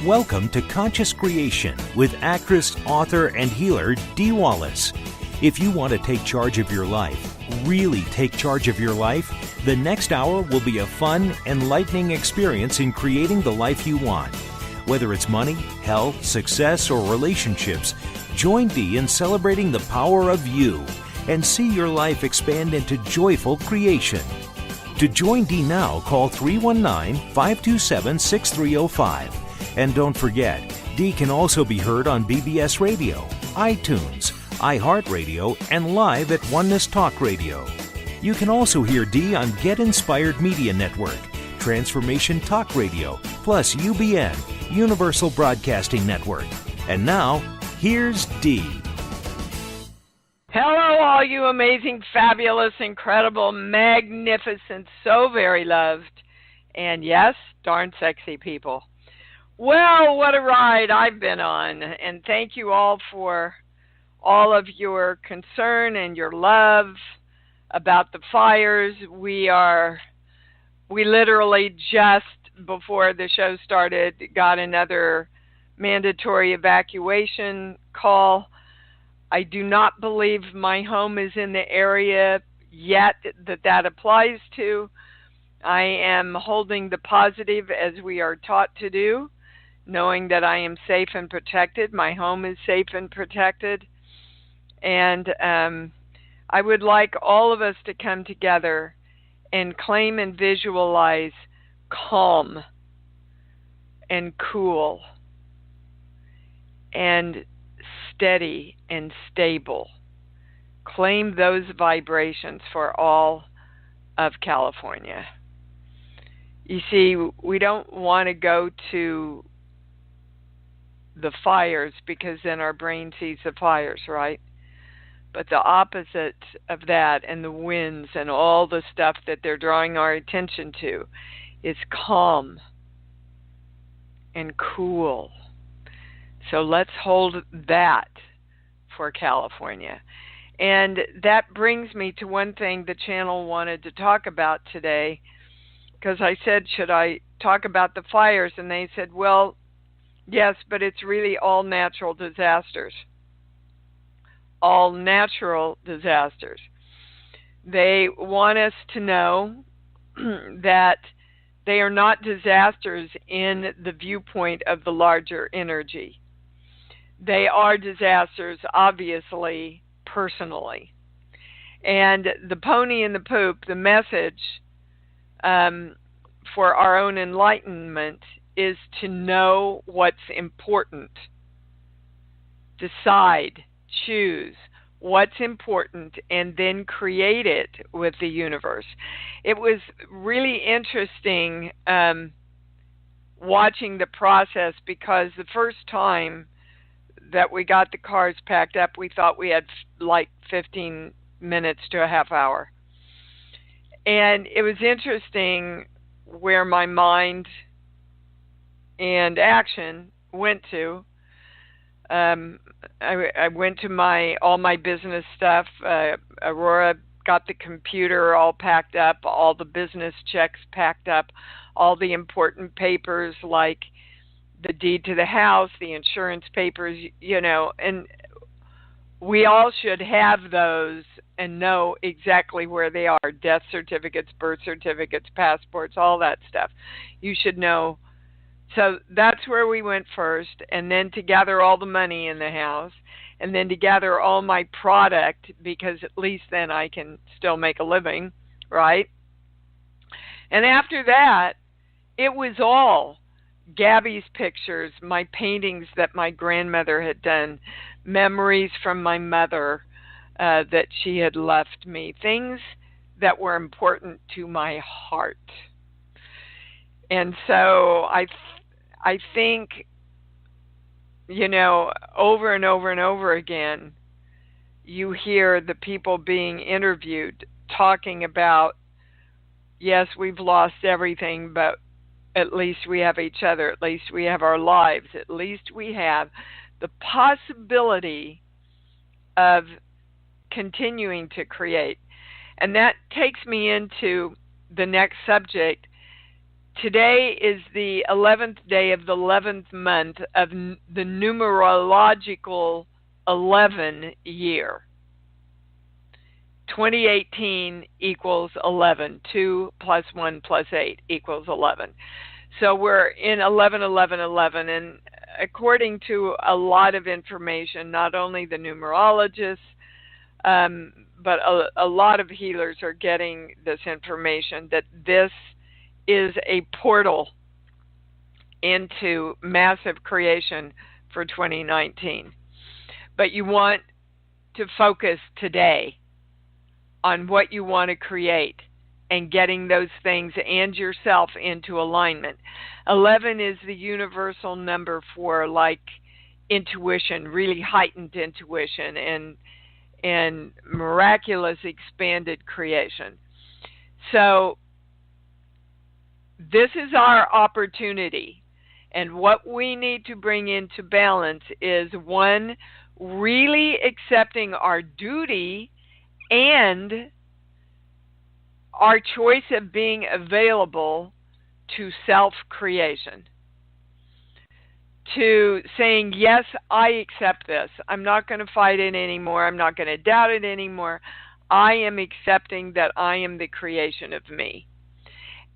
Welcome to Conscious Creation with actress, author, and healer Dee Wallace. If you want to take charge of your life, really take charge of your life, the next hour will be a fun, enlightening experience in creating the life you want. Whether it's money, health, success, or relationships, join Dee in celebrating the power of you and see your life expand into joyful creation. To join Dee now, call 319-527-6305. And don't forget, Dee can also be heard on BBS Radio, iTunes, iHeartRadio, and live at Oneness Talk Radio. You can also hear Dee on Get Inspired Media Network, Transformation Talk Radio, plus UBN, Universal Broadcasting Network. And now, here's Dee. Hello, all you amazing, fabulous, incredible, magnificent, so very loved, and yes, darn sexy people. Well, what a ride I've been on, and thank you all for all of your concern and your love about the fires. We literally just before the show started got another mandatory evacuation call. I do not believe my home is in the area yet that applies to. I am holding the positive as we are taught to do, knowing that I am safe and protected. My home is safe and protected. And I would like all of us to come together and claim and visualize calm and cool and steady and stable. Claim those vibrations for all of California. You see, we don't want to go to the fires because then our brain sees the fires, right? But the opposite of that and the winds and all the stuff that they're drawing our attention to is calm and cool. So let's hold that for California. And that brings me to one thing the channel wanted to talk about today, because I said, should I talk about the fires? And they said, well, yes, but it's really all natural disasters. All natural disasters. They want us to know that they are not disasters in the viewpoint of the larger energy. They are disasters, obviously, personally. And the pony in the poop, the message for our own enlightenment is to know what's important. Decide, choose what's important, and then create it with the universe. It was really interesting watching the process, because the first time that we got the cars packed up, we thought we had like 15 minutes to a half hour. And it was interesting where my mind and action went to. I went to all my business stuff. Aurora got the computer all packed up, all the business checks packed up, all the important papers like the deed to the house, the insurance papers, and we all should have those and know exactly where they are. Death certificates, birth certificates, passports, all that stuff. You should know. So that's where we went first, and then to gather all the money in the house, and then to gather all my product, because at least then I can still make a living, right? And after that, it was all Gabby's pictures, my paintings that my grandmother had done, memories from my mother that she had left me, things that were important to my heart. And so I think, over and over and over again, you hear the people being interviewed talking about, yes, we've lost everything, but at least we have each other. At least we have our lives. At least we have the possibility of continuing to create. And that takes me into the next subject, Today is the 11th day of the 11th month of the numerological 11 year. 2018 equals 11. 2 plus 1 plus 8 equals 11. So we're in 11, 11, 11. And according to a lot of information, not only the numerologists, but a lot of healers are getting this information that this is a portal into massive creation for 2019. But you want to focus today on what you want to create and getting those things and yourself into alignment. 11 is the universal number for like intuition, really heightened intuition and miraculous expanded creation. So this is our opportunity, and what we need to bring into balance is, one, really accepting our duty and our choice of being available to self-creation, to saying, yes, I accept this. I'm not going to fight it anymore. I'm not going to doubt it anymore. I am accepting that I am the creation of me.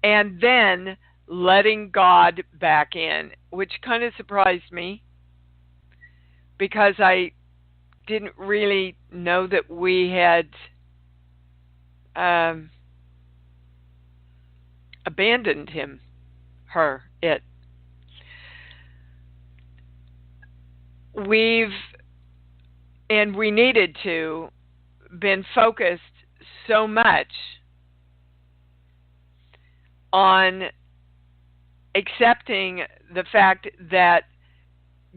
And then letting God back in, which kind of surprised me because I didn't really know that we had abandoned him, her, it. We needed to, been focused so much on accepting the fact that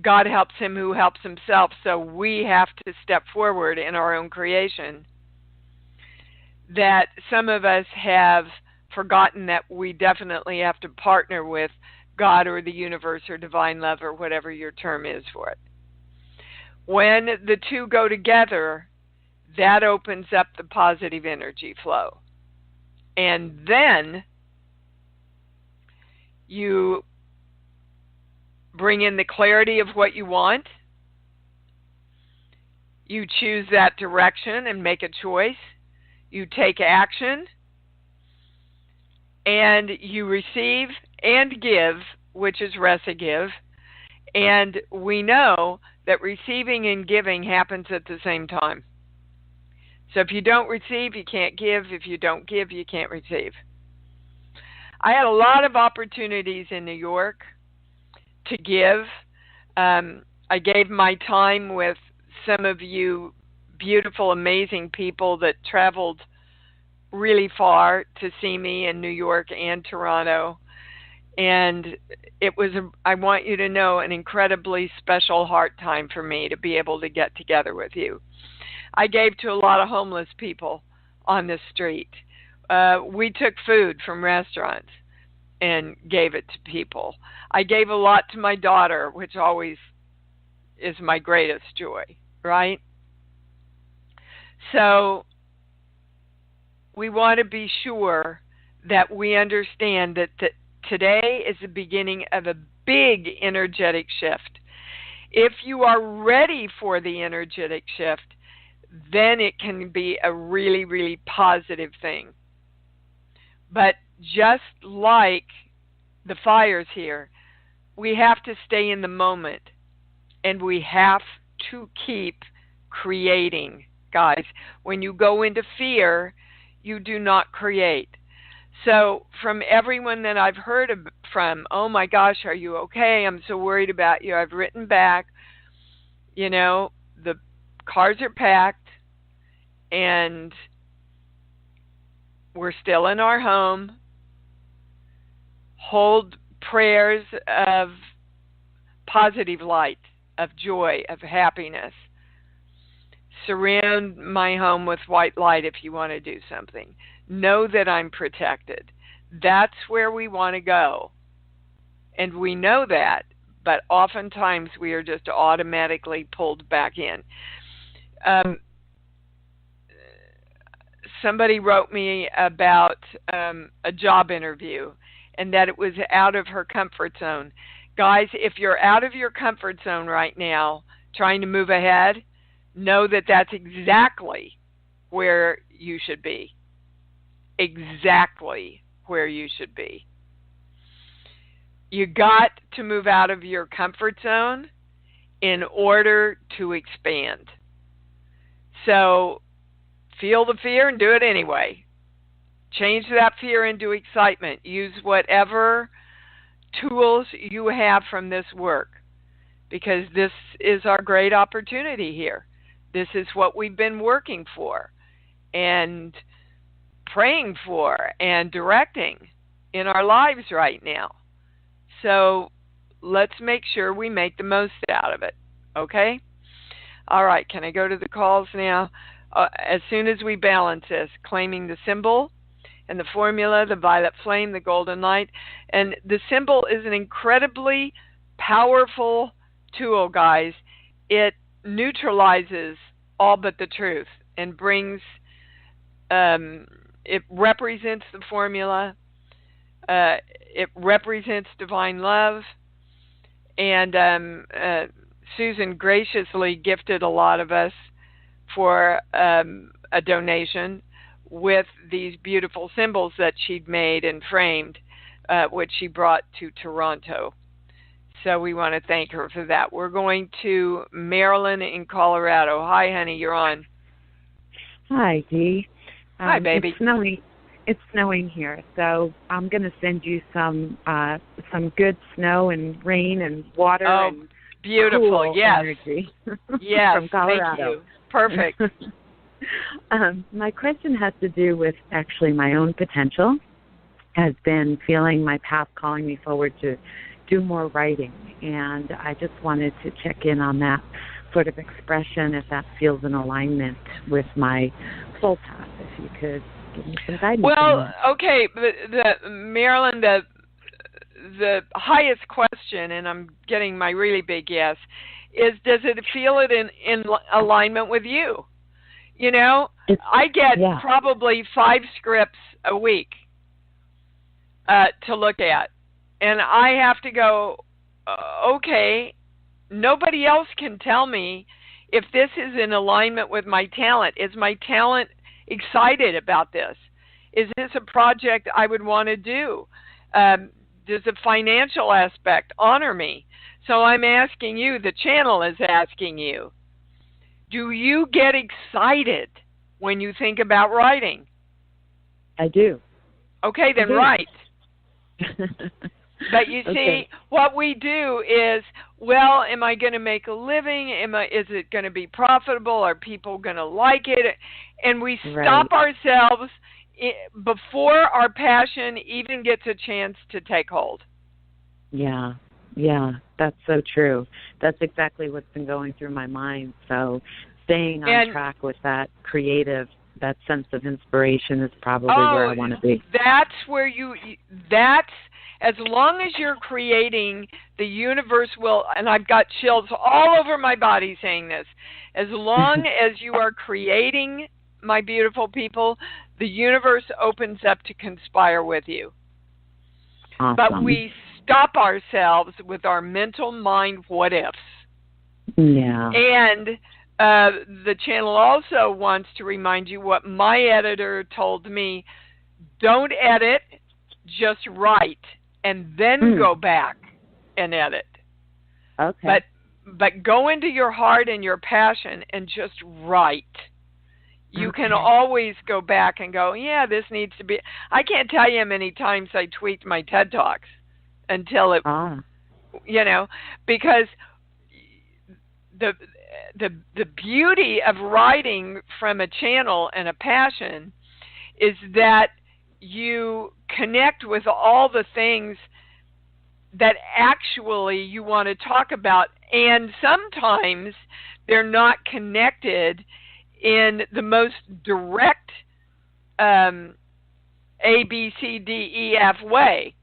God helps him who helps himself, so we have to step forward in our own creation, that some of us have forgotten that we definitely have to partner with God or the universe or divine love or whatever your term is for it. When the two go together, that opens up the positive energy flow. And then you bring in the clarity of what you want. You choose that direction and make a choice. You take action. And you receive and give, which is recigive. And we know that receiving and giving happens at the same time. So if you don't receive, you can't give. If you don't give, you can't receive. I had a lot of opportunities in New York to give. I gave my time with some of you beautiful, amazing people that traveled really far to see me in New York and Toronto. And it was, I want you to know, an incredibly special heart time for me to be able to get together with you. I gave to a lot of homeless people on the street. We took food from restaurants and gave it to people. I gave a lot to my daughter, which always is my greatest joy, right? So we want to be sure that we understand that today is the beginning of a big energetic shift. If you are ready for the energetic shift, then it can be a really, really positive thing. But just like the fires here, we have to stay in the moment, and we have to keep creating, guys. When you go into fear, you do not create. So from everyone that I've heard from, oh my gosh, are you okay? I'm so worried about you. I've written back, you know, the cars are packed and we're still in our home. Hold prayers of positive light, of joy, of happiness. Surround my home with white light if you want to do something. Know that I'm protected. That's where we want to go. And we know that, but oftentimes we are just automatically pulled back in. Somebody wrote me about a job interview, and that it was out of her comfort zone. Guys, if you're out of your comfort zone right now, trying to move ahead, know that that's exactly where you should be. Exactly where you should be. You got to move out of your comfort zone in order to expand. So feel the fear and do it anyway. Change that fear into excitement. Use whatever tools you have from this work, because this is our great opportunity here. This is what we've been working for and praying for and directing in our lives right now. So let's make sure we make the most out of it. Okay? All right, can I go to the calls now? As soon as we balance this, claiming the symbol and the formula, the violet flame, the golden light. And the symbol is an incredibly powerful tool, guys. It neutralizes all but the truth and brings, it represents the formula. It represents divine love. And Susan graciously gifted a lot of us for a donation with these beautiful symbols that she'd made and framed, which she brought to Toronto. So we want to thank her for that. We're going to Marilyn in Colorado. Hi, honey, you're on. Hi, Dee. Hi, baby. It's snowing here, so I'm going to send you some good snow and rain and water and beautiful, cool yes. energy yes, from Colorado. Thank you. Perfect. My question has to do with actually my own potential. Has been feeling my path calling me forward to do more writing, and I just wanted to check in on that sort of expression, if that feels in alignment with my soul path, if you could give me some guidance. Well, okay, Marilyn, the highest question, and I'm getting my really big yes, is does it feel it in alignment with you? You know, I get probably 5 scripts a week to look at. And I have to go, okay, nobody else can tell me if this is in alignment with my talent. Is my talent excited about this? Is this a project I would want to do? Does the financial aspect honor me? So I'm asking you, the channel is asking you, do you get excited when you think about writing? I do. Okay, then write. But you see, what we do is, well, am I going to make a living? Is it going to be profitable? Are people going to like it? And we stop ourselves before our passion even gets a chance to take hold. Yeah, that's so true. That's exactly what's been going through my mind. So staying on track with that creative, that sense of inspiration is probably where I want to be. That's where as long as you're creating, the universe will, and I've got chills all over my body saying this, as long as you are creating, my beautiful people, the universe opens up to conspire with you. Awesome. But we stop ourselves with our mental mind what-ifs. Yeah. And the channel also wants to remind you what my editor told me: don't edit, just write, and then go back and edit. Okay. But go into your heart and your passion and just write. You can always go back and go, yeah, this needs to be. I can't tell you how many times I tweaked my TED Talks until it, because the beauty of writing from a channel and a passion is that you connect with all the things that actually you want to talk about, and sometimes they're not connected in the most direct A, B, C, D, E, F way.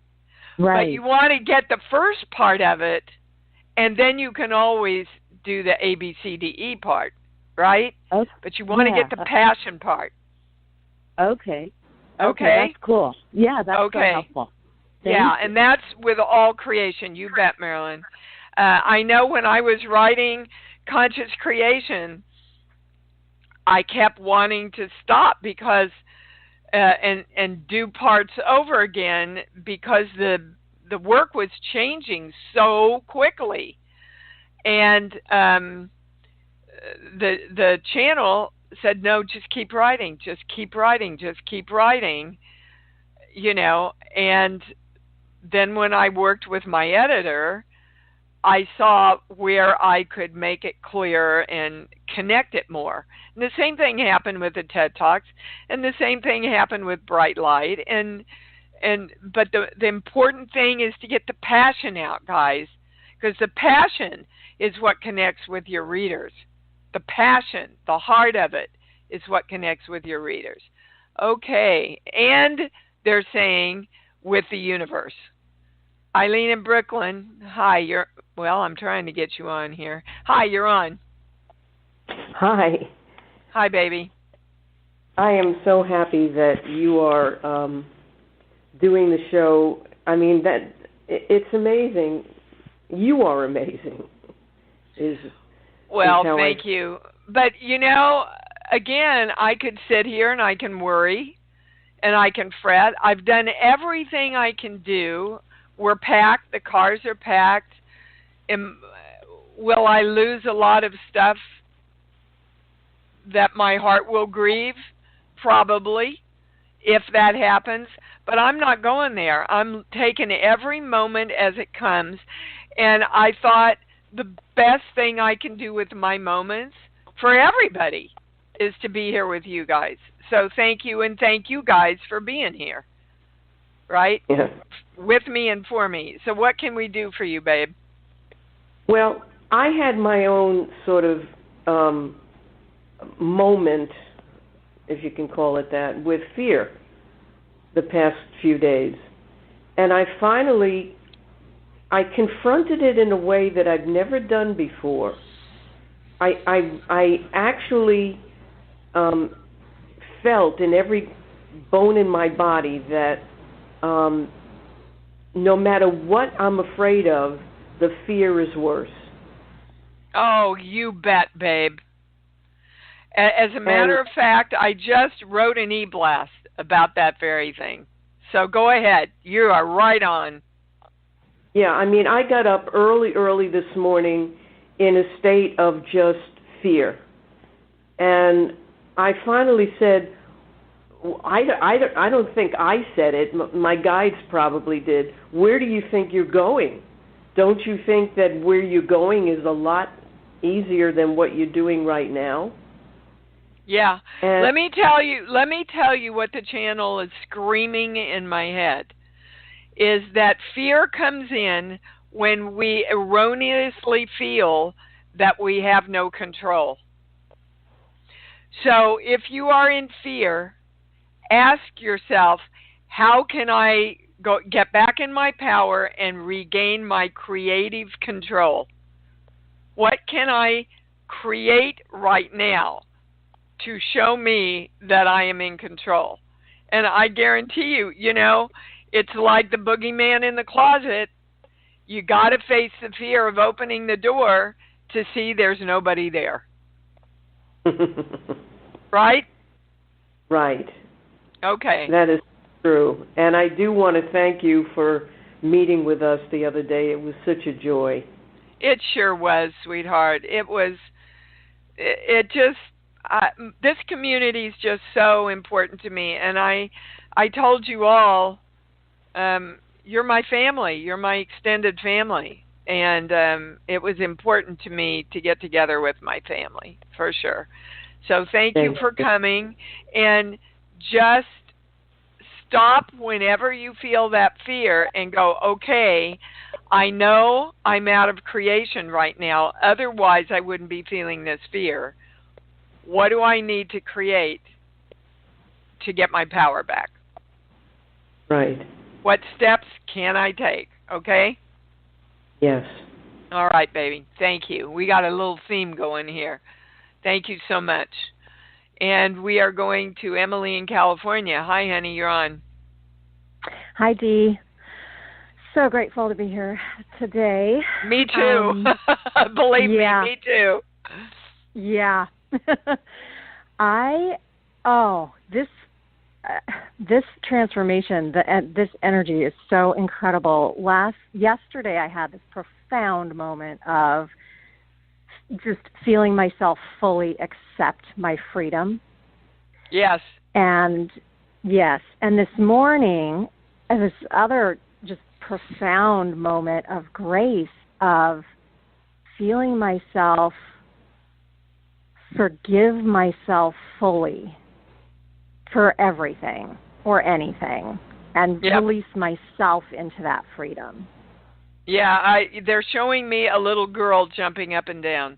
Right. But you want to get the first part of it, and then you can always do the A, B, C, D, E part, right? Okay. But you want to get the passion part. Okay. That's cool. Yeah, that's so helpful. Yeah, and that's with all creation. You bet, Marilyn. I know when I was writing Conscious Creation, I kept wanting to stop because and do parts over again because the work was changing so quickly, and the channel said, no, just keep writing, just keep writing, just keep writing, and then when I worked with my editor, I saw where I could make it clearer and connect it more. And the same thing happened with the TED Talks, and the same thing happened with Bright Light. But the important thing is to get the passion out, guys, because the passion is what connects with your readers. The passion, the heart of it, is what connects with your readers. Okay, and they're saying with the universe. Eileen in Brooklyn, hi. I'm trying to get you on here. Hi, you're on. Hi. Hi, baby. I am so happy that you are doing the show. I mean, it's amazing. You are amazing. Thank you. But, again, I could sit here and I can worry and I can fret. I've done everything I can do. We're packed. The cars are packed. Will I lose a lot of stuff that my heart will grieve? Probably, if that happens. But I'm not going there. I'm taking every moment as it comes. And I thought the best thing I can do with my moments for everybody is to be here with you guys. So thank you, and thank you guys for being here. Right? Yeah. With me and for me. So what can we do for you, babe? Well, I had my own sort of moment, if you can call it that, with fear the past few days. And I confronted it in a way that I've never done before. I actually felt in every bone in my body that no matter what I'm afraid of, the fear is worse. Oh, you bet, babe. As a matter of fact, I just wrote an e-blast about that very thing. So go ahead. You are right on. Yeah, I mean, I got up early this morning in a state of just fear. And I finally said, I don't think I said it. My guides probably did. Where do you think you're going? Don't you think that where you're going is a lot easier than what you're doing right now? Yeah. And let me tell you what the channel is screaming in my head is that fear comes in when we erroneously feel that we have no control. So if you are in fear, ask yourself, how can I get back in my power and regain my creative control? What can I create right now to show me that I am in control? And I guarantee you, it's like the boogeyman in the closet. You got to face the fear of opening the door to see there's nobody there. Right? Right. Okay. That is true. And I do want to thank you for meeting with us the other day. It was such a joy. It sure was, sweetheart. This community is just so important to me. And I told you all, you're my family. You're my extended family. And it was important to me to get together with my family, for sure. So thank you for coming. And just stop whenever you feel that fear and go, okay, I know I'm out of creation right now. Otherwise, I wouldn't be feeling this fear. What do I need to create to get my power back? Right. What steps can I take? Okay? Yes. All right, baby. Thank you. We got a little theme going here. Thank you so much. And we are going to Emily in California. Hi, honey. You're on. Hi, Dee. So grateful to be here today. Me too. Believe me too. Yeah. This transformation, this energy is so incredible. Yesterday I had this profound moment of just feeling myself fully accept my freedom. Yes. And this morning, this other just profound moment of grace of feeling myself forgive myself fully for everything or anything and release myself into that freedom. Yeah, they're showing me a little girl jumping up and down,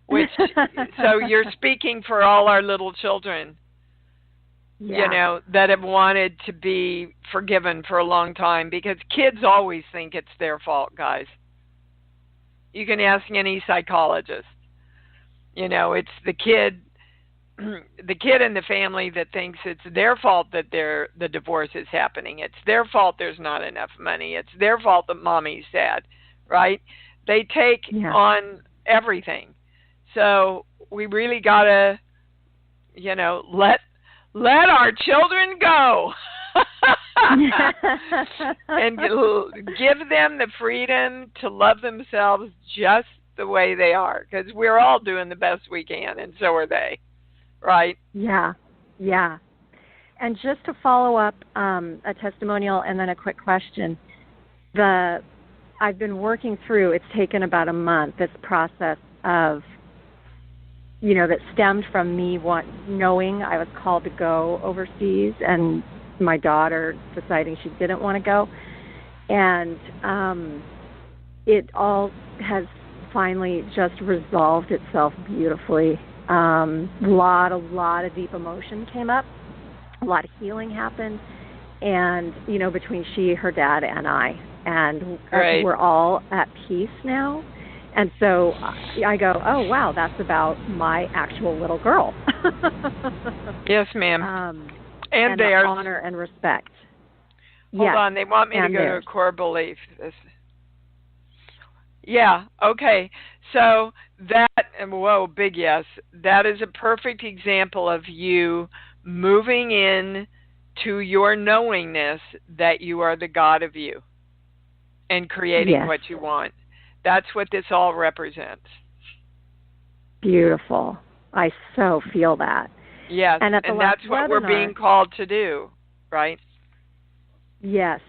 which, so you're speaking for all our little children, you know, that have wanted to be forgiven for a long time, because kids always think it's their fault, guys. You can ask any psychologist. You know, it's the kid in the family that thinks it's their fault that the divorce is happening. It's their fault there's not enough money. It's their fault that mommy's sad, right? They take on everything. So we really got to, you know, let our children go. And give them the freedom to love themselves just the way they are, because we're all doing the best we can, and so are they, right? Yeah. And just to follow up a testimonial and then a quick question, I've been working through, it's taken about a month, this process of, you know, that stemmed from me knowing I was called to go overseas and my daughter deciding she didn't want to go. And it all has finally just resolved itself beautifully. A lot of deep emotion came up. A lot of healing happened. And, you know, between she, her dad, and I. And we're all at peace now. And so I go, oh, wow, that's about my actual little girl. Yes, ma'am. And their honor and respect. Hold on, they want me to go to a core belief. Yeah, okay. So that, whoa, big yes. That is a perfect example of you moving in to your knowingness that you are the God of you and creating what you want. That's what this all represents. Beautiful. I so feel that. Yes, and that's what we're being called to do, right? Yes.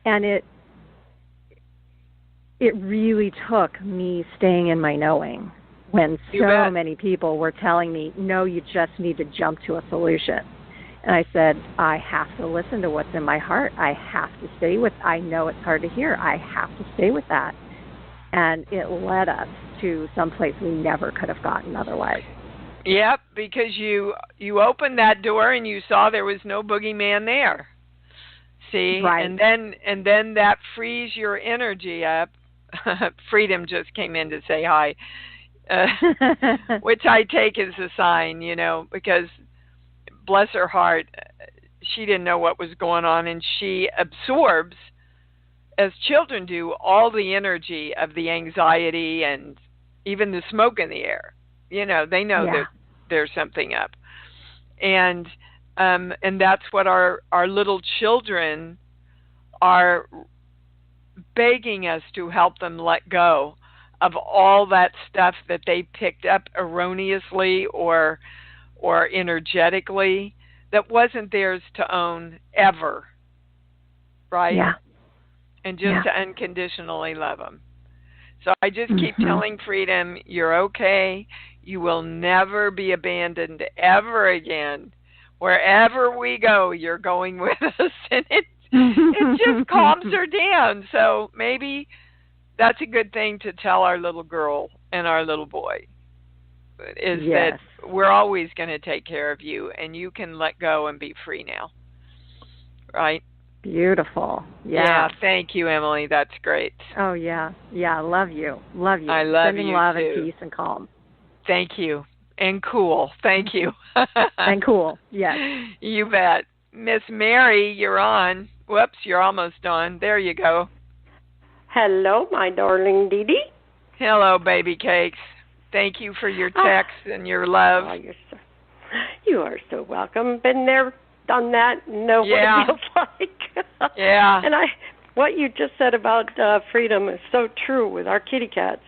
And it really took me staying in my knowing when so many people were telling me, no, you just need to jump to a solution. And I said, I have to listen to what's in my heart. I have to stay with, I know it's hard to hear. I have to stay with that. And it led us to someplace we never could have gotten otherwise. Yep, because you opened that door and you saw there was no boogeyman there. See? Right. And then that frees your energy up. Freedom just came in to say hi. Which I take as a sign, you know, because bless her heart, she didn't know what was going on, and she absorbs, as children do, all the energy of the anxiety and even the smoke in the air. You know, they know that there's something up. And that's what our little children are begging us to help them let go of all that stuff that they picked up erroneously or energetically that wasn't theirs to own ever, right? Yeah. And just to unconditionally love them. So I just keep telling Freedom, you're okay. You will never be abandoned ever again. Wherever we go, you're going with us. And it just calms her down. So maybe that's a good thing to tell our little girl and our little boy, is that we're always going to take care of you, and you can let go and be free now. Right? Beautiful. Yeah, thank you, Emily. That's great. Oh, yeah. Yeah, love you. Love you. I love Sending you, love too. and peace and calm. Thank you. And cool. Thank you. And cool. Yes. You bet. Miss Mary, you're on. Whoops, you're almost on. There you go. Hello, my darling Dee Dee. Hello, baby cakes. Thank you for your text and your love. Oh, you are so welcome. Been there, done that, know what it feels like. Yeah. And what you just said about freedom is so true with our kitty cats.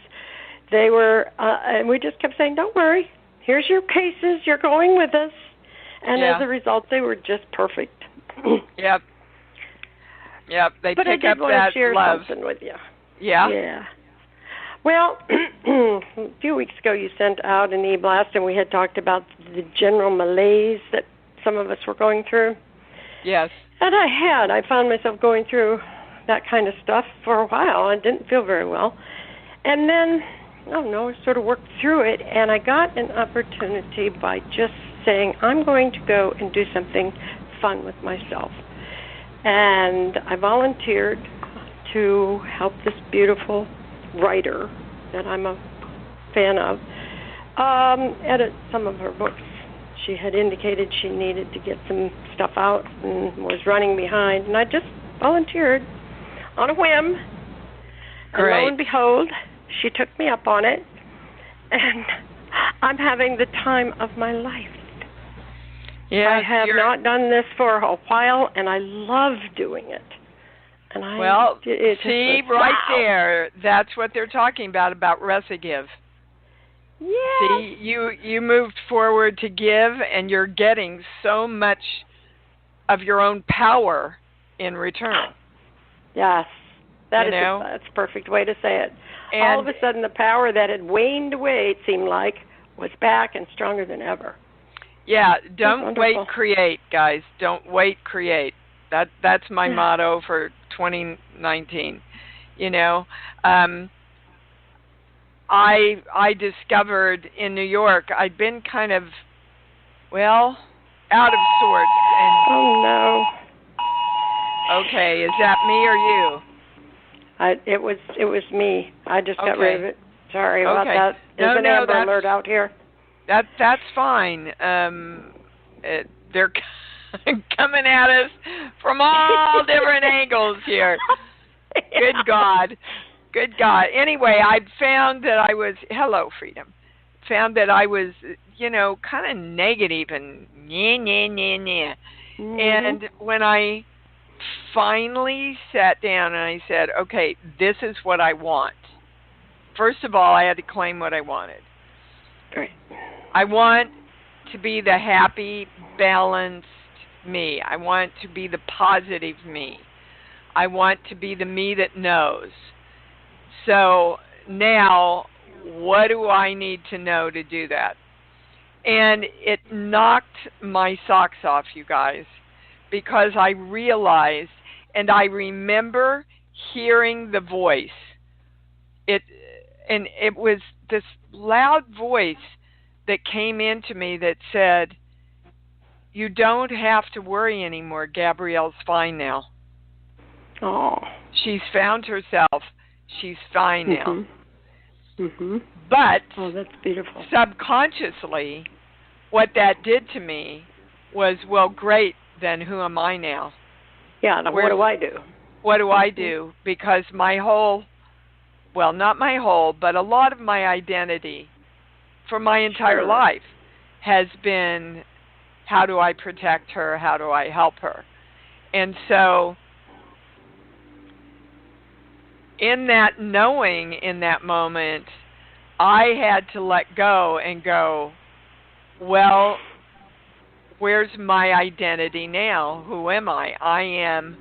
They were, and we just kept saying, don't worry, here's your cases, you're going with us. And as a result, they were just perfect. Yep. They but pick I up did want that to share love. something with you. Yeah? Yeah. Well, a few weeks ago you sent out an e-blast, and we had talked about the general malaise that some of us were going through. Yes. And I found myself going through that kind of stuff for a while. I didn't feel very well. And then, I sort of worked through it, and I got an opportunity by just saying, I'm going to go and do something fun with myself. And I volunteered to help this beautiful writer that I'm a fan of edit some of her books. She had indicated she needed to get some stuff out and was running behind, and I just volunteered on a whim. Great. And lo and behold, she took me up on it, and I'm having the time of my life. Yes, I have not done this for a while, and I love doing it. And see, right there, that's what they're talking about Resigive. Yeah. See, you moved forward to give, and you're getting so much of your own power in return. Yes, that's a perfect way to say it. And all of a sudden, the power that had waned away, it seemed like, was back and stronger than ever. Yeah, don't wait, create, guys. Don't wait, create. That's my motto for 2019. I discovered in New York I'd been kind of out of sorts. And oh no. Okay, is that me or you? It was me. I just got rid of it. Sorry about that. There's an Amber Alert out here. That's fine. They're coming at us from all different angles here. Good God. Anyway, I found that I was Freedom. Found that I was, kind of negative and nah. And when I finally sat down and I said, okay, this is what I want. First of all, I had to claim what I wanted. Right. I want to be the happy, balanced me. I want to be the positive me. I want to be the me that knows. So now, what do I need to know to do that? And it knocked my socks off, you guys, because I realized, and I remember hearing the voice. It was this loud voice that came into me that said, you don't have to worry anymore. Gabrielle's fine now. Oh. She's found herself. She's fine now. Mhm. But that's beautiful. Subconsciously, what that did to me was, well, great, then who am I now? Yeah, now what do I do? What do I do? Because my whole, well, not my whole, but a lot of my identity for my entire life has been, how do I protect her? How do I help her? And so in that knowing, in that moment, I had to let go and go, well, where's my identity now? Who am I? I am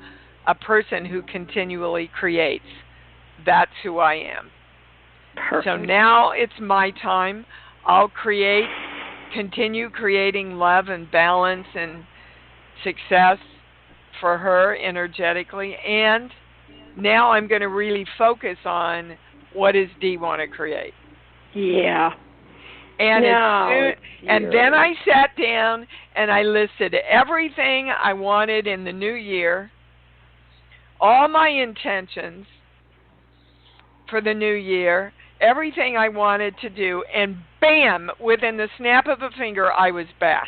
a person who continually creates. That's who I am. Perfect. So now it's my time. I'll continue creating love and balance and success for her energetically. And now I'm going to really focus on what does Dee want to create. Yeah. And then I sat down and I listed everything I wanted in the new year, all my intentions for the new year, everything I wanted to do, and bam, within the snap of a finger, I was back.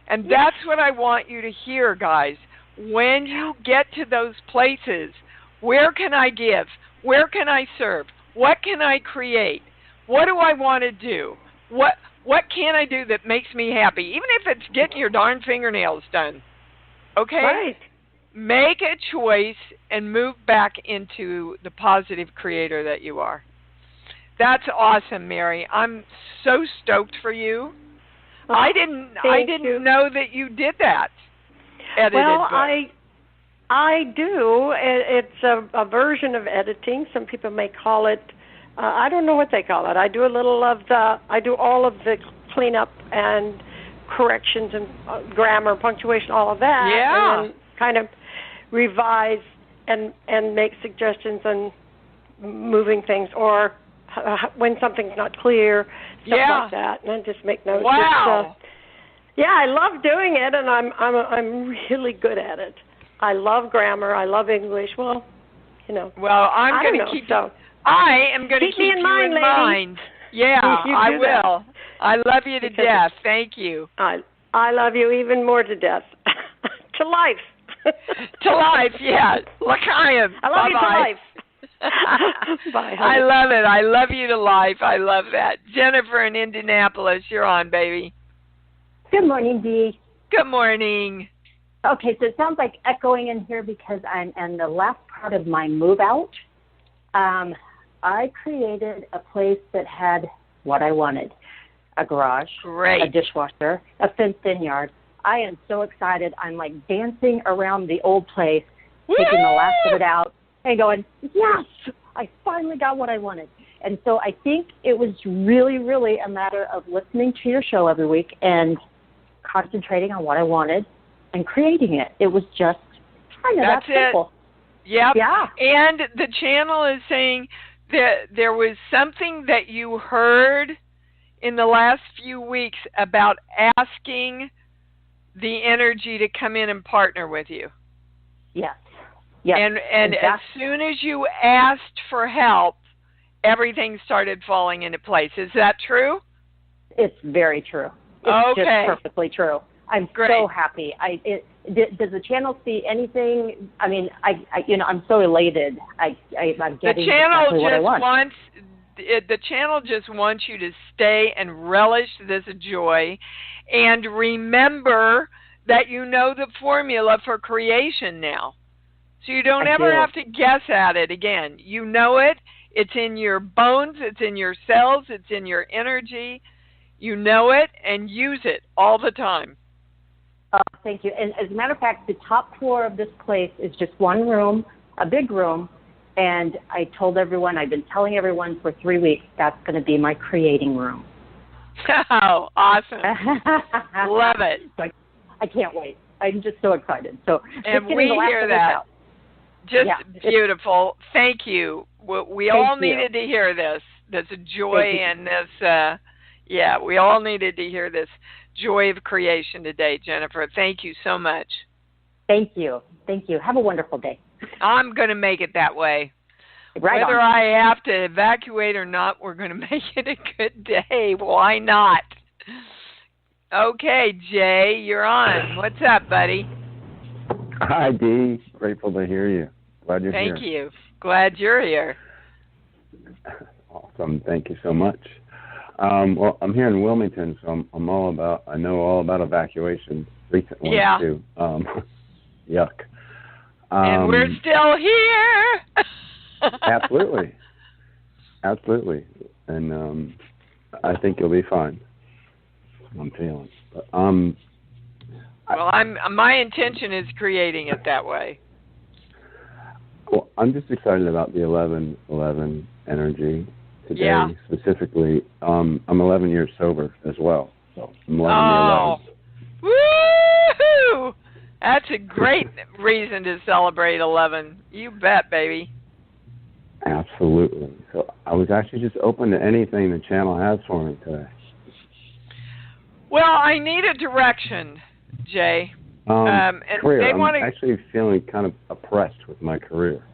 And that's what I want you to hear, guys. when you get to those places, where can I give? Where can I serve? What can I create? What do I want to do? What can I do that makes me happy? Even if it's getting your darn fingernails done. Okay? Right. Make a choice and move back into the positive creator that you are. That's awesome, Mary. I'm so stoked for you. I didn't know that you did that. Edited well, book. I do. It's a version of editing. Some people may call it. I don't know what they call it. I do all of the cleanup and corrections and grammar, punctuation, all of that. Yeah. And then kind of revise and make suggestions on moving things, or when something's not clear, stuff like that, and then just make notes. Wow. I love doing it, and I'm really good at it. I love grammar. I love English. Well, Well, I'm going to keep. So I am going to keep me in you mind, in lady. mind. Yeah, I will. That. I love you to death. Thank you. I love you even more to death. To life. To life, yeah. L'chaim. I love you to life. Bye, honey. I love it. I love you to life. I love that. Jennifer in Indianapolis, you're on, baby. Good morning, Dee. Good morning. Okay, so it sounds like echoing in here because I'm in the last part of my move out. I created a place that had what I wanted: a garage, a dishwasher, a fenced-in yard. I am so excited. I'm like dancing around the old place, taking the last of it out and going, yes, I finally got what I wanted. And so I think it was really, really a matter of listening to your show every week and concentrating on what I wanted and creating it. It was just kind of that simple. Yep. Yeah. And the channel is saying that there was something that you heard in the last few weeks about asking the energy to come in and partner with you. Yes. Yes. And as soon as you asked for help, everything started falling into place. Is that true? It's very true. It's just perfectly true. I'm so happy. Does the channel see anything? I mean, I'm so elated. I'm getting exactly what I want. The channel just wants you to stay and relish this joy, and remember that you know the formula for creation now. So you don't ever have to guess at it again. You know it. It's in your bones. It's in your cells. It's in your energy. You know it and use it all the time. Thank you. And as a matter of fact, the top floor of this place is just one room, a big room. And I told everyone, I've been telling everyone for 3 weeks, that's going to be my creating room. Oh, awesome. Love it. So I can't wait. I'm just so excited. So and we hear that. Just beautiful. Thank you. We all needed to hear this. This joy and this, we all needed to hear this joy of creation today, Jennifer. Thank you so much. Thank you. Thank you. Have a wonderful day. I'm going to make it that way. Whether I have to evacuate or not, we're going to make it a good day. Why not? Okay, Jay, you're on. What's up, buddy? Hi, Dee. Grateful to hear you. Glad you're here. Thank you. Glad you're here. Awesome. Thank you so much. Well, I'm here in Wilmington, so I know all about evacuations. Recent ones too. Yuck. And we're still here. Absolutely. And I think you'll be fine. I'm feeling. But, my intention is creating it that way. Well, I'm just excited about the 11/11 energy today specifically. I'm 11 years sober as well, so I'm 11 Woo! That's a great reason to celebrate 11. You bet, baby. Absolutely. So I was actually just open to anything the channel has for me today. Well, I need a direction, Jay. And career. I'm actually feeling kind of oppressed with my career.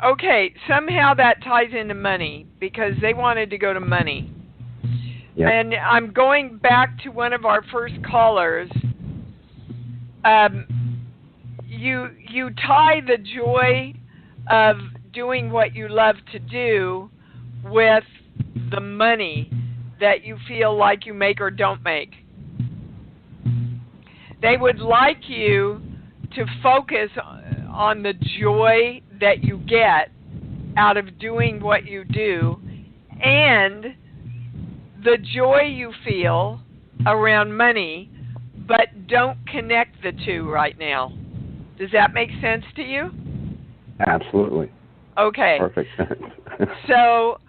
Okay, somehow that ties into money because they wanted to go to money. Yep. And I'm going back to one of our first callers you tie the joy of doing what you love to do with the money that you feel like you make or don't make. They would like you to focus on the joy that you get out of doing what you do and the joy you feel around money, but don't connect the two right now. Does that make sense to you? Absolutely. Okay. Perfect sense. So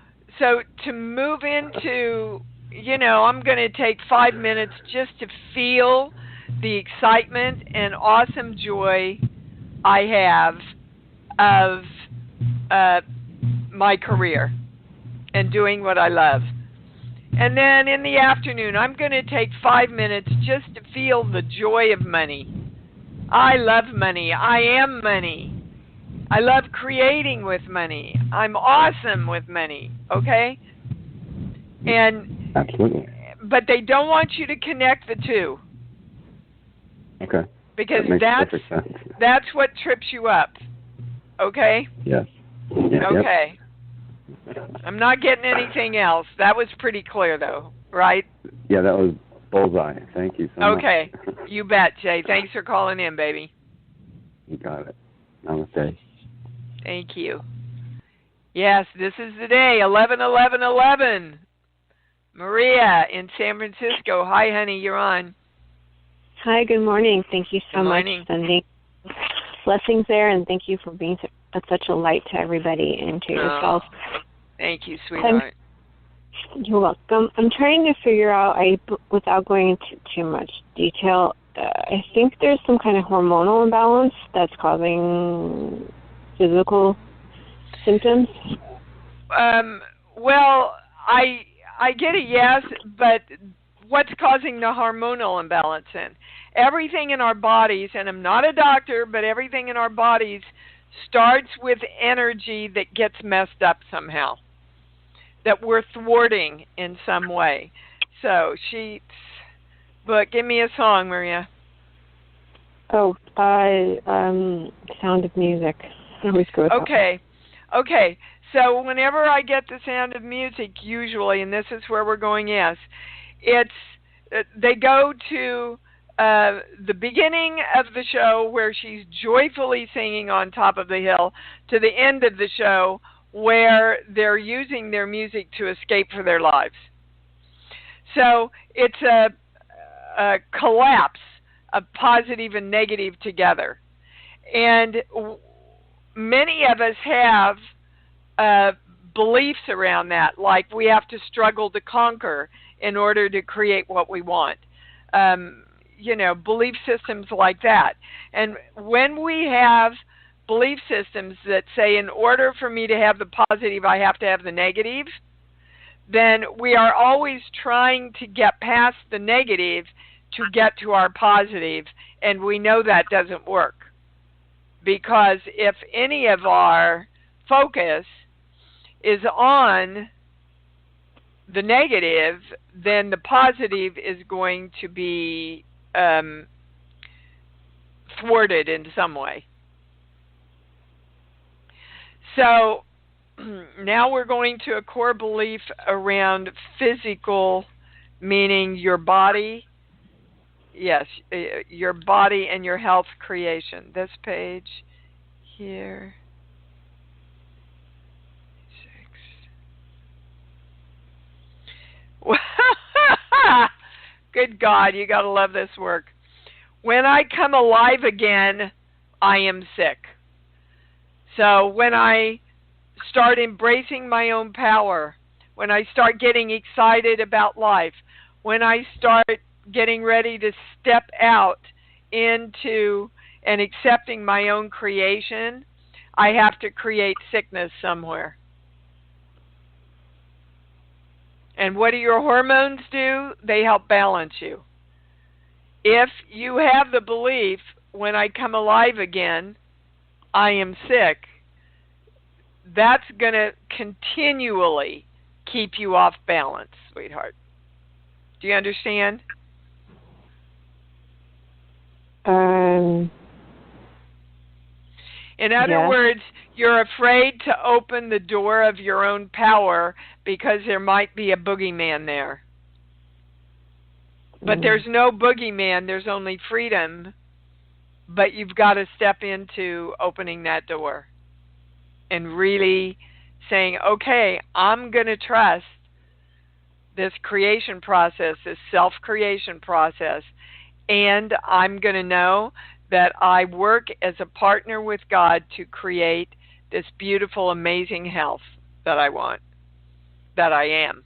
to move into, I'm going to take 5 minutes just to feel the excitement and awesome joy I have of my career and doing what I love. And then in the afternoon, I'm going to take 5 minutes just to feel the joy of money. I love money. I am money. I love creating with money. I'm awesome with money, okay? And absolutely. But they don't want you to connect the two. Okay. Because that makes perfect sense. That's what trips you up. Okay? Yes. Yeah, okay. Yep. I'm not getting anything else. That was pretty clear though, right? Yeah, that was bullseye. Thank you so much. Okay. You bet, Jay. Thanks for calling in, baby. You got it. Namaste. Thank you. Yes, this is the day, 11/11/11. Maria in San Francisco. Hi, honey. You're on. Hi, good morning. Thank you so much morning. for sending blessings there, and thank you for being such a light to everybody and to yourself. Thank you, sweetheart. You're welcome. I'm trying to figure out, without going into too much detail, I think there's some kind of hormonal imbalance that's causing physical symptoms. Well, I get a yes, but what's causing the hormonal imbalance in? Everything in our bodies, and I'm not a doctor, but everything in our bodies starts with energy that gets messed up somehow, that we're thwarting in some way. So, but give me a song, Maria. Oh, Sound of Music. I always go with Okay. Okay. So whenever I get the Sound of Music, usually, and this is where we're going, yes, they go to the beginning of the show where she's joyfully singing on top of the hill to the end of the show where they're using their music to escape for their lives. So it's a collapse of positive and negative together. And many of us have beliefs around that, like we have to struggle to conquer in order to create what we want. Belief systems like that. And when we have belief systems that say, in order for me to have the positive, I have to have the negative, then we are always trying to get past the negative to get to our positive, and we know that doesn't work. Because if any of our focus is on the negative, then the positive is going to be thwarted in some way. So now we're going to a core belief around physical, meaning your body. Yes, your body and your health creation. This page here. 6. Good God, you got to love this work. When I come alive again, I am sick. So when I start embracing my own power, when I start getting excited about life, when I start getting ready to step out into and accepting my own creation, I have to create sickness somewhere. And what do your hormones do? They help balance you. If you have the belief, when I come alive again, I am sick, that's going to continually keep you off balance, sweetheart. Do you understand? In other words, you're afraid to open the door of your own power because there might be a boogeyman there. But there's no boogeyman, there's only freedom. But you've got to step into opening that door and really saying, okay, I'm going to trust this creation process, this self-creation process, and I'm going to know that I work as a partner with God to create this beautiful, amazing health that I want, that I am.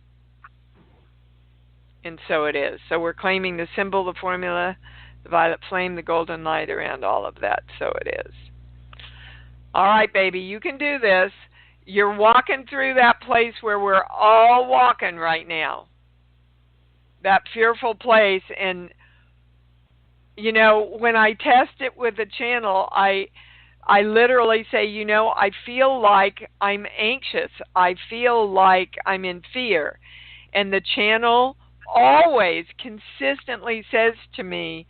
And so it is. So we're claiming the symbol, the formula, the violet flame, the golden light around all of that. So it is. All right, baby, you can do this. You're walking through that place where we're all walking right now. That fearful place. And, you know, when I test it with the channel, I literally say, you know, I feel like I'm anxious. I feel like I'm in fear. And the channel always consistently says to me,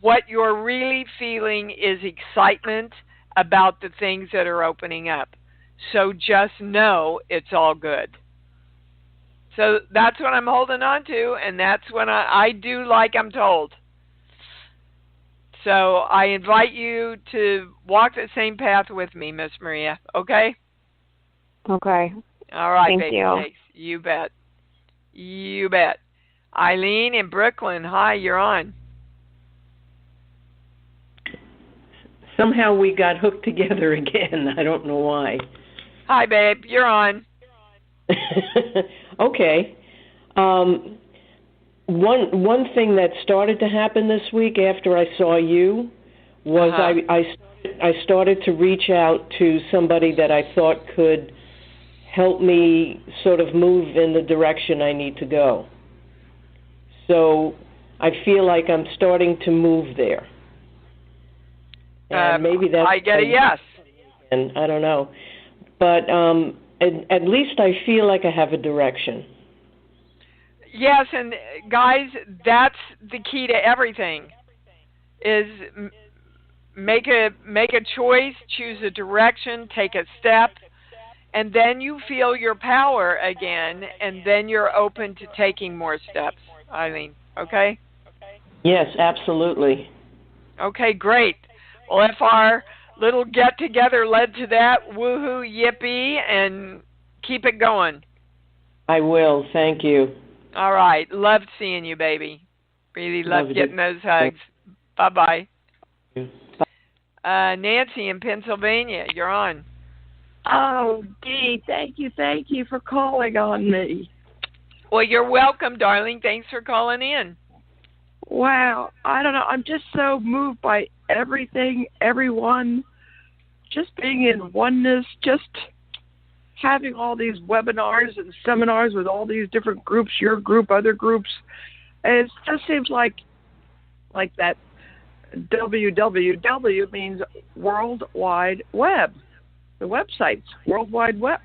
what you're really feeling is excitement about the things that are opening up. So just know it's all good. So that's what I'm holding on to, and that's when I do like I'm told. So I invite you to walk the same path with me, Miss Maria, okay? Okay. All right, Thank baby. you. Thanks. You bet. You bet. Eileen in Brooklyn, hi, you're on. Somehow we got hooked together again. I don't know why. Hi, babe. You're on. Okay. One thing that started to happen this week after I saw you was I started to reach out to somebody that I thought could help me sort of move in the direction I need to go. So I feel like I'm starting to move there. And maybe that's... I get a yes. And I don't know. But at least I feel like I have a direction. Yes, and guys, that's the key to everything, is make a choice, choose a direction, take a step, and then you feel your power again, and then you're open to taking more steps, Eileen, okay? Yes, absolutely. Okay, great. Well, if our little get-together led to that, woohoo, yippee, and keep it going. I will, thank you. All right. Loved seeing you, baby. Really loved getting those hugs. Bye-bye. Nancy in Pennsylvania, you're on. Oh, Dee, thank you for calling on me. Well, you're welcome, darling. Thanks for calling in. Wow. I don't know. I'm just so moved by everything, everyone, just being in oneness, just having all these webinars and seminars with all these different groups, your group, other groups. It just seems like that www means World Wide Web. The website's World Wide Web.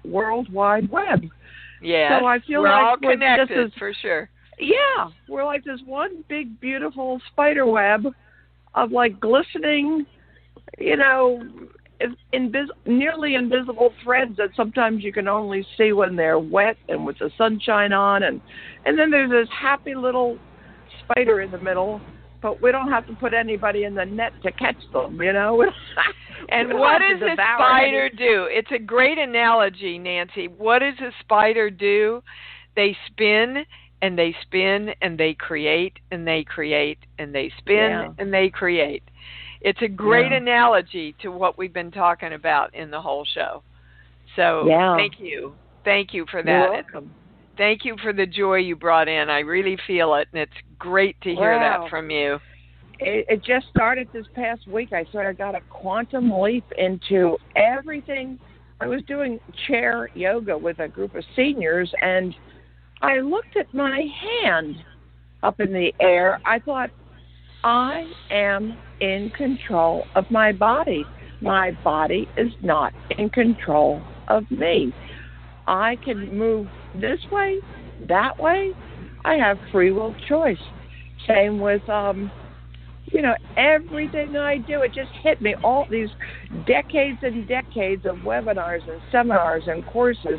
Yeah. So I feel we're like all we're connected, for sure. Yeah. We're like this one big, beautiful spider web of like glistening, you know, nearly invisible threads that sometimes you can only see when they're wet and with the sunshine on, and then there's this happy little spider in the middle, but we don't have to put anybody in the net to catch them, you know. And what does a spider do? It's a great analogy, Nancy. What does a spider do? They spin and they spin and they create and they create and they spin and they create. It's a great analogy to what we've been talking about in the whole show. So thank you. Thank you for that. You're welcome. Thank you for the joy you brought in. I really feel it, and it's great to hear that from you. It just started this past week. I sort of got a quantum leap into everything. I was doing chair yoga with a group of seniors, and I looked at my hand up in the air. I thought, I am in control of my body. My body is not in control of me. I can move this way, that way. I have free will choice. Same with, everything I do, it just hit me. All these decades and decades of webinars and seminars and courses,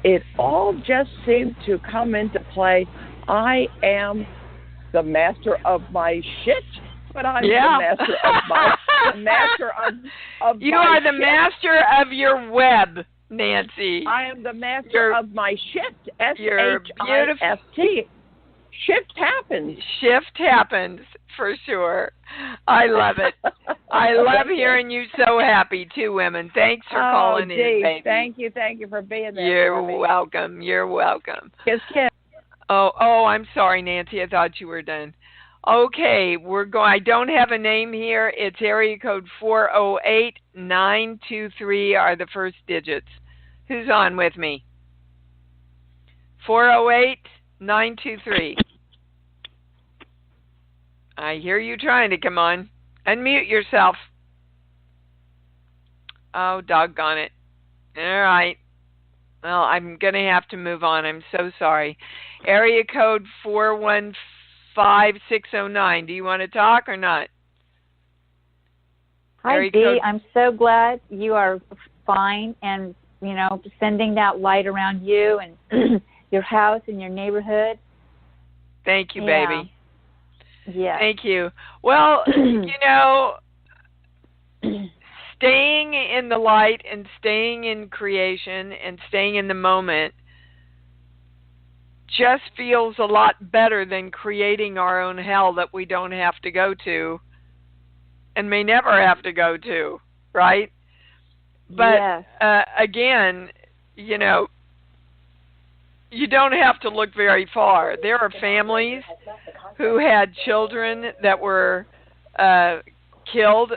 it all just seemed to come into play. I am the master of my shit, but I'm the master of You my are the shit. master of your web, Nancy. I am the master of my shift. SHIFT. Shift happens. Shift happens, for sure. I love it. I love hearing you so happy, too, women. Thanks for calling in, baby. Thank you for being there. You're welcome. You're welcome. Kiss, kiss. Oh, I'm sorry, Nancy. I thought you were done. Okay, we're going. I don't have a name here. It's area code 408-923 are the first digits. Who's on with me? 408-923. I hear you trying to come on. Unmute yourself. Oh, doggone it. All right. Well, I'm going to have to move on. I'm so sorry. Area code 415609. Do you want to talk or not? Hi, Dee. I'm so glad you are fine and, sending that light around you and your house and your neighborhood. Thank you, baby. Yeah. Thank you. Well, staying in the light and staying in creation and staying in the moment just feels a lot better than creating our own hell that we don't have to go to and may never have to go to, right? But again, you don't have to look very far. There are families who had children that were killed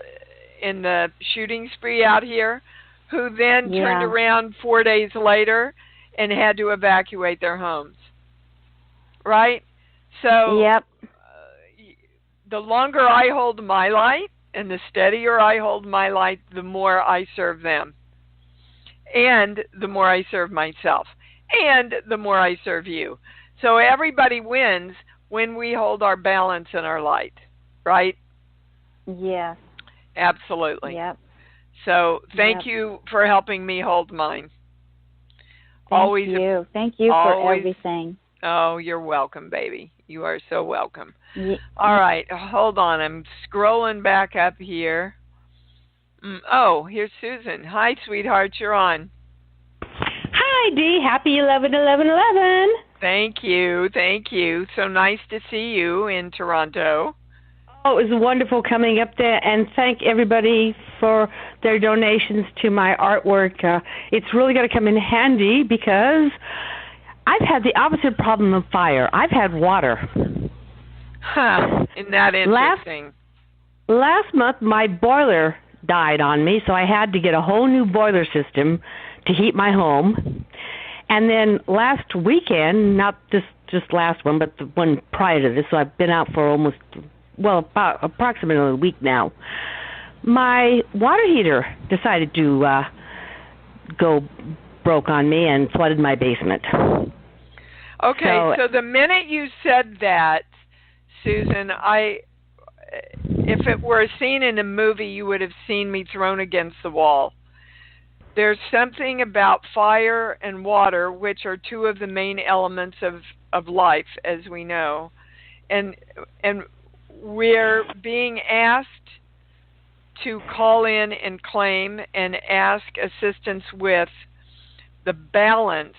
in the shooting spree out here, who then turned around 4 days later and had to evacuate their homes. Right? So the longer I hold my light and the steadier I hold my light, the more I serve them. And the more I serve myself. And the more I serve you. So everybody wins when we hold our balance and our light. Right? Yeah. Absolutely. Yep. So thank you for helping me hold mine. Thank you. Thank you for everything. Oh, you're welcome, baby. You are so welcome. All right. Hold on. I'm scrolling back up here. Oh, here's Susan. Hi, sweetheart. You're on. Hi, Dee. Happy 11/11/11. Thank you. Thank you. So nice to see you in Toronto. Oh, it was wonderful coming up there, and thank everybody for their donations to my artwork. It's really going to come in handy because I've had the opposite problem of fire. I've had water. Huh. Isn't that interesting? Last month, my boiler died on me, so I had to get a whole new boiler system to heat my home. And then last weekend, not this just last one, but the one prior to this, so I've been out for about approximately a week now. My water heater decided to go broke on me and flooded my basement. Okay, so the minute you said that, Susan, if it were a scene in a movie, you would have seen me thrown against the wall. There's something about fire and water, which are two of the main elements of life, as we know. And we're being asked to call in and claim and ask assistance with the balance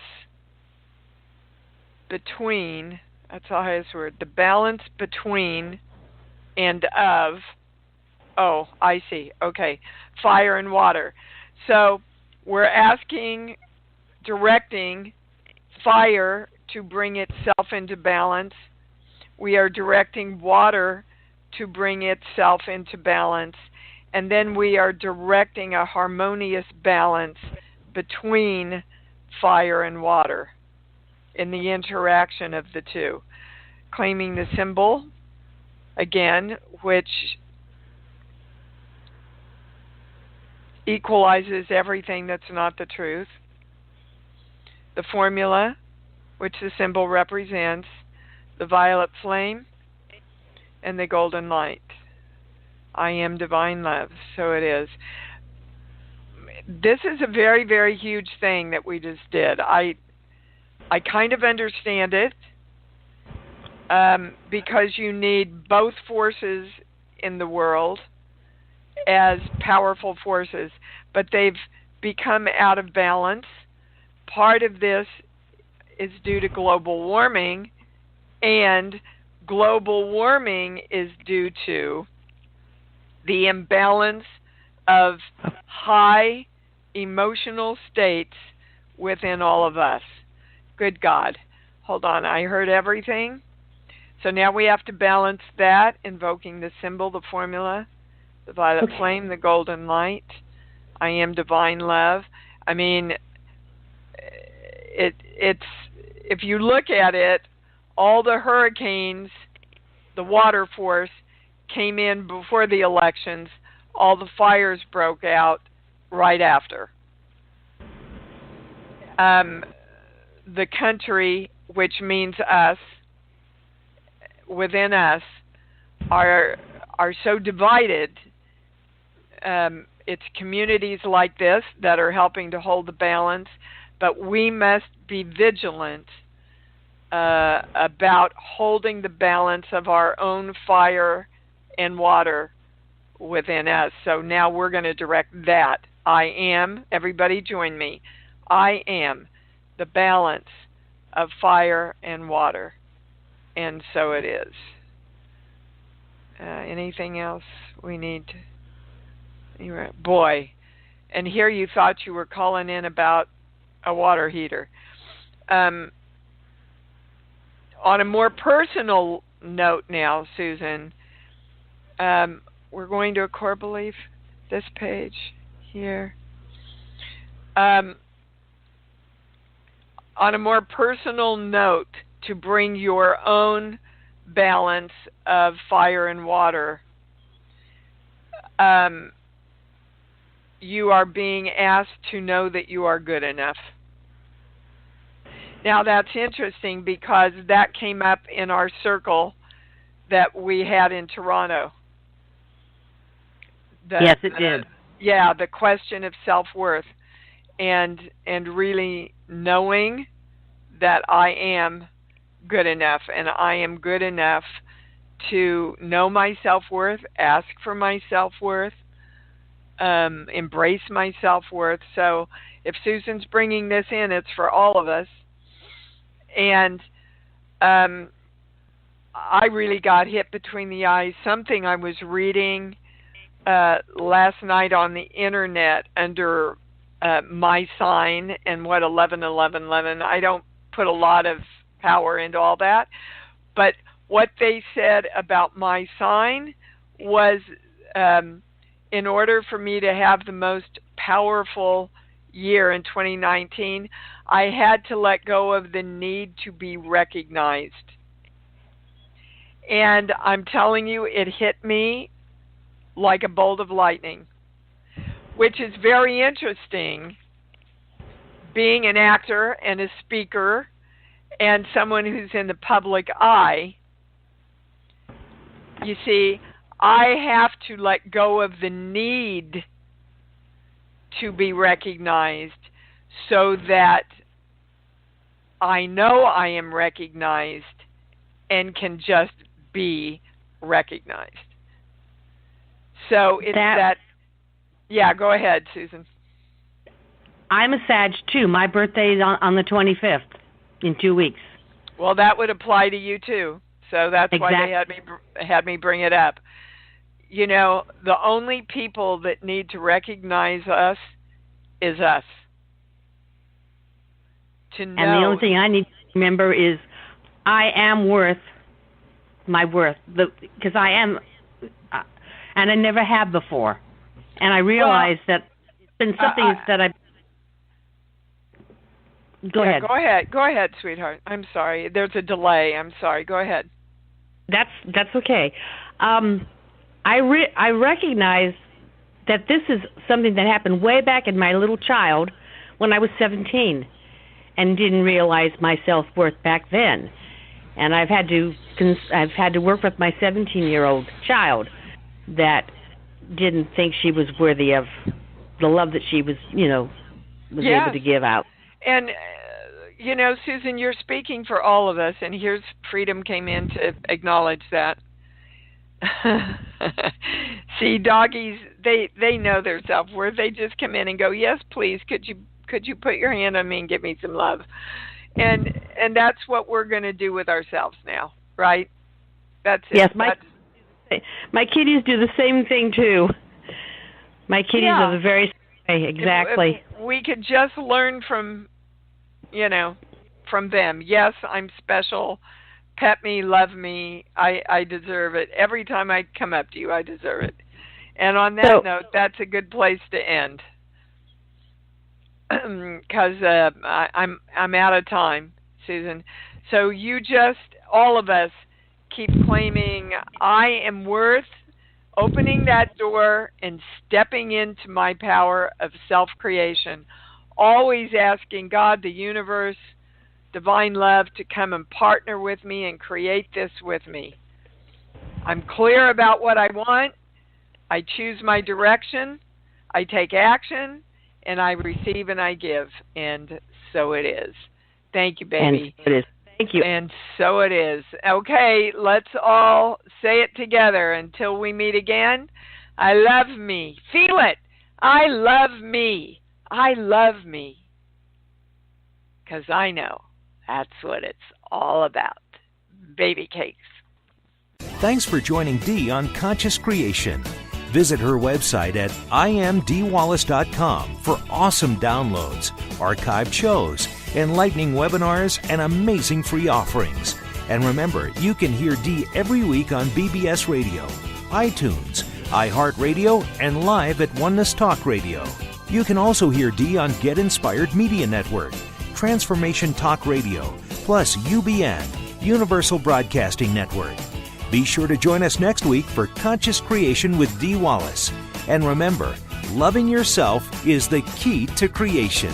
between, that's the highest word, the balance between and of, oh, I see, okay, fire and water. So we're directing fire to bring itself into balance. We are directing water to bring itself into balance. And then we are directing a harmonious balance between fire and water in the interaction of the two. Claiming the symbol, again, which equalizes everything that's not the truth. The formula, which the symbol represents, the violet flame, and the golden light. I am divine love. So it is. This is a very, very huge thing that we just did. I kind of understand it because you need both forces in the world as powerful forces, but they've become out of balance. Part of this is due to global warming, and global warming is due to the imbalance of high emotional states within all of us. Good God. Hold on, I heard everything. So now we have to balance that, invoking the symbol, the formula, the violet flame, the golden light. I am divine love. I mean, it's if you look at it, all the hurricanes, the water force came in before the elections. All the fires broke out right after. The country, which means us, within us, are so divided. It's communities like this that are helping to hold the balance, but we must be vigilant about holding the balance of our own fire and water within us. So now we're going to direct that. I am, everybody join me, I am the balance of fire and water. And so it is. Anything else we need? Boy, and here you thought you were calling in about a water heater. On a more personal note now, Susan, we're going to a core belief, this page here. On a more personal note, to bring your own balance of fire and water, you are being asked to know that you are good enough. Now that's interesting because that came up in our circle that we had in Toronto. Yes, it did. Yeah, the question of self-worth and really knowing that I am good enough, and I am good enough to know my self-worth, ask for my self-worth, embrace my self-worth. So if Susan's bringing this in, it's for all of us. And I really got hit between the eyes. Something I was reading last night on the internet under my sign and what 111111. I don't put a lot of power into all that, but what they said about my sign was in order for me to have the most powerful year in 2019, I had to let go of the need to be recognized. And I'm telling you, it hit me like a bolt of lightning, which is very interesting, being an actor and a speaker and someone who's in the public eye. You see, I have to let go of the need to be recognized so that I know I am recognized and can just be recognized. So it's that yeah, go ahead, Susan. I'm a Sag too. My birthday is on the 25th, in 2 weeks. Well, that would apply to you too. So that's exactly why they had me bring it up. You know, the only people that need to recognize us is us. To know. And the only thing I need to remember is I am worth my worth, because I am, and I never have before. And I realize that it's been something that I. Go ahead. Go ahead, sweetheart. I'm sorry. There's a delay. I'm sorry. Go ahead. That's okay. I recognize that this is something that happened way back in my little child when I was 17, and didn't realize my self-worth back then. And I've had to work with my 17-year-old child that didn't think she was worthy of the love that she was, was Yes. able to give out. And, Susan, you're speaking for all of us, and here's Freedom came in to acknowledge that. See, doggies, they know their self-worth. They just come in and go, yes, please, could you put your hand on me and give me some love? And that's what we're going to do with ourselves now, right? That's it. Yes, my kitties do the same thing, too. My kitties are the very same way, exactly. If we could just learn from them. Yes, I'm special. Pet me, love me. I deserve it. Every time I come up to you, I deserve it. And on that note, that's a good place to end. Because I'm out of time, Susan. So you all of us, keep claiming I am worth opening that door and stepping into my power of self-creation. Always asking God, the universe, divine love to come and partner with me and create this with me. I'm clear about what I want. I choose my direction. I take action. And I receive and I give. And so it is. Thank you, baby. And it is. Thank you. And so it is. Okay, let's all say it together until we meet again. I love me. Feel it. I love me. I love me. Because I know that's what it's all about. Baby cakes. Thanks for joining Dee on Conscious Creation. Visit her website at imdwallace.com for awesome downloads, archived shows, enlightening webinars, and amazing free offerings. And remember, you can hear Dee every week on BBS Radio, iTunes, iHeartRadio, and live at Oneness Talk Radio. You can also hear Dee on Get Inspired Media Network, Transformation Talk Radio, plus UBN, Universal Broadcasting Network. Be sure to join us next week for Conscious Creation with Dee Wallace. And remember, loving yourself is the key to creation.